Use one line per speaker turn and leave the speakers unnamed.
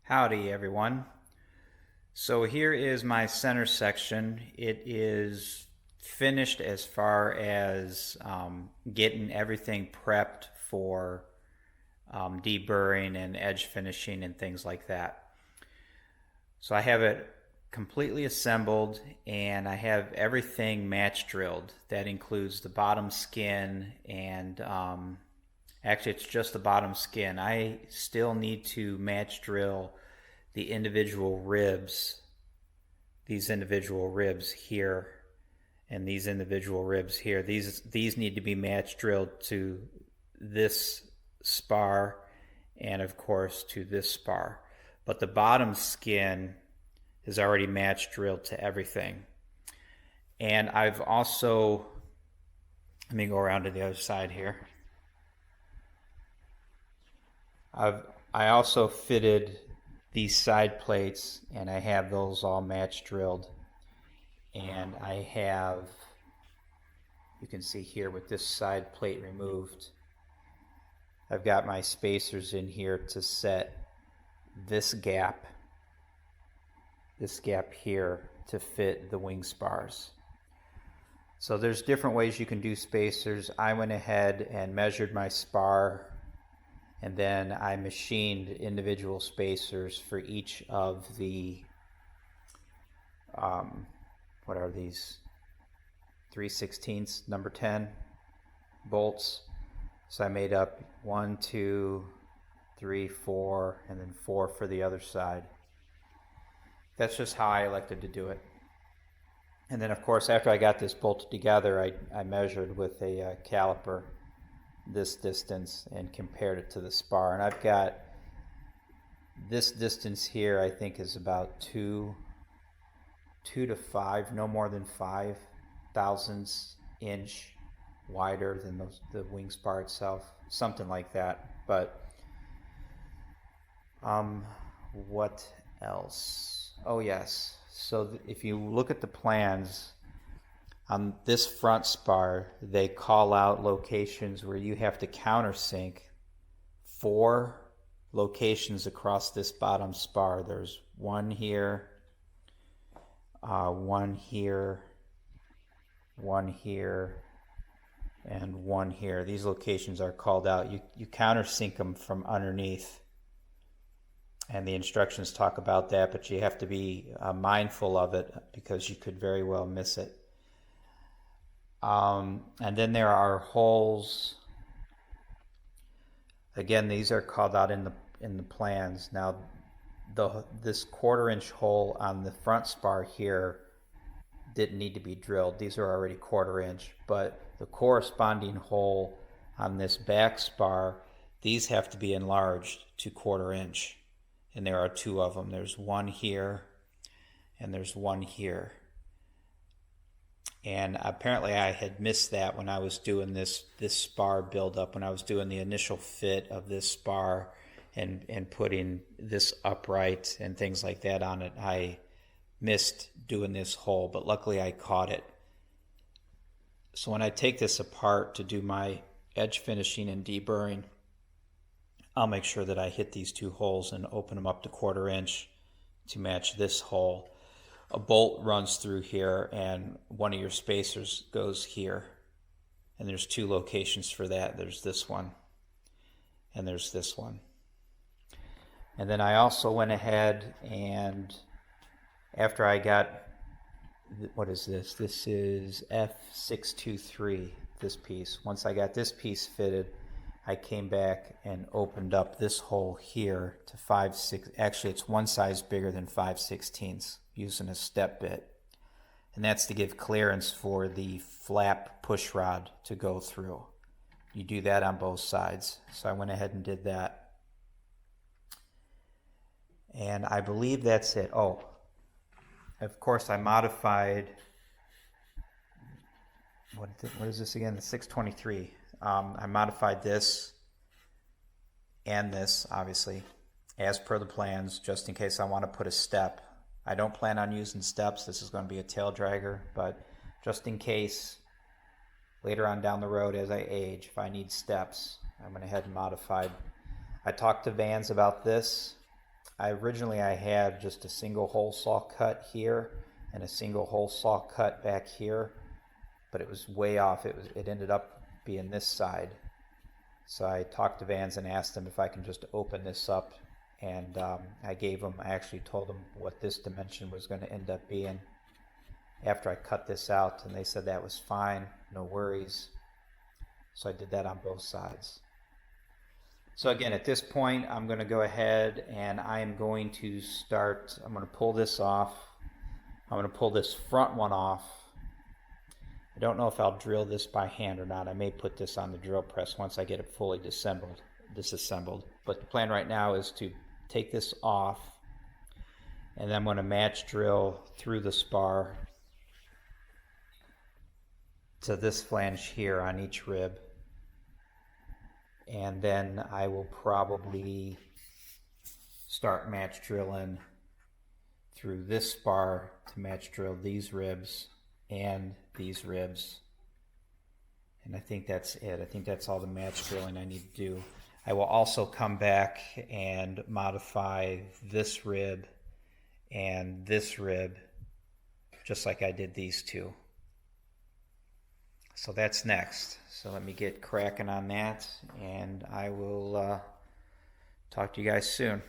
Howdy everyone. So here is my center section. It is finished as far as getting everything prepped for deburring and edge finishing and things like that. So I have it completely assembled and I have everything match drilled. That includes the bottom skin and actually it's just the bottom skin. I still need to match drill the individual ribs, these individual ribs here and these individual ribs here. These need to be match drilled to this spar and of course to this spar. But the bottom skin is already match drilled to everything. And I've also, let me go around to the other side here. I also fitted these side plates and I have those all match drilled. And I have, you can see here with this side plate removed, I've got my spacers in here to set this gap here to fit the wing spars. So there's different ways you can do spacers. I went ahead and measured my spar and then I machined individual spacers for each of the what are these, 3/16 number 10 bolts. So I made up 1, 2, 3, 4 and then 4 for the other side. That's just how I elected to do it. And then of course after I got this bolted together, I measured with a caliper this distance and compared it to the spar, and I've got this distance here I think is about 2 to 5, no more than 5 thousandths inch wider than the wing spar itself, something like that. But what else? Oh yes, so if you look at the plans on this front spar, they call out locations where you have to countersink 4 locations across this bottom spar. There's one here, one here, one here, and one here. These locations are called out. You countersink them from underneath, and the instructions talk about that, but you have to be mindful of it because you could very well miss it. And then there are holes. Again, these are called out in the plans. Now, this 1/4 inch hole on the front spar here didn't need to be drilled. These are already 1/4 inch, but the corresponding hole on this back spar, these have to be enlarged to 1/4 inch. And there are 2 of them. There's one here and there's one here. And apparently I had missed that when I was doing this spar buildup, when I was doing the initial fit of this spar and putting this upright and things like that on it. I missed doing this hole, but luckily I caught it. So when I take this apart to do my edge finishing and deburring, I'll make sure that I hit these 2 holes and open them up to 1/4 inch to match this hole. A bolt runs through here and one of your spacers goes here, and there's 2 locations for that. There's this one and there's this one. And then I also went ahead and after I got, what is this? This is F623, this piece. Once I got this piece fitted, I came back and opened up this hole here to 5/6. Actually, it's one size bigger than 5/16 using a step bit. And that's to give clearance for the flap push rod to go through. You do that on both sides. So I went ahead and did that. And I believe that's it. Oh, of course I modified, what is this again? The 623. I modified this and this, obviously, as per the plans, just in case I want to put a step. I don't plan on using steps. This is going to be a tail dragger, but just in case later on down the road as I age, if I need steps, I went ahead and modified. I talked to Vans about this. originally I had just a single hole saw cut here and a single hole saw cut back here, but it was way off. It ended up being this side. So I talked to Vans and asked them if I can just open this up, and I actually told them what this dimension was going to end up being after I cut this out, and they said that was fine, no worries. So I did that on both sides. So again, at this point, I'm going to go ahead and I'm going to pull this off. I'm going to pull this front one off. I don't know if I'll drill this by hand or not. I may put this on the drill press once I get it fully disassembled. But the plan right now is to take this off, and then I'm going to match drill through the spar to this flange here on each rib. And then I will probably start match drilling through this spar to match drill these ribs and these ribs. And I think that's it. I think that's all the match drilling I need to do. I will also come back and modify this rib and this rib just like I did these two. So that's next. So let me get cracking on that, and I will talk to you guys soon.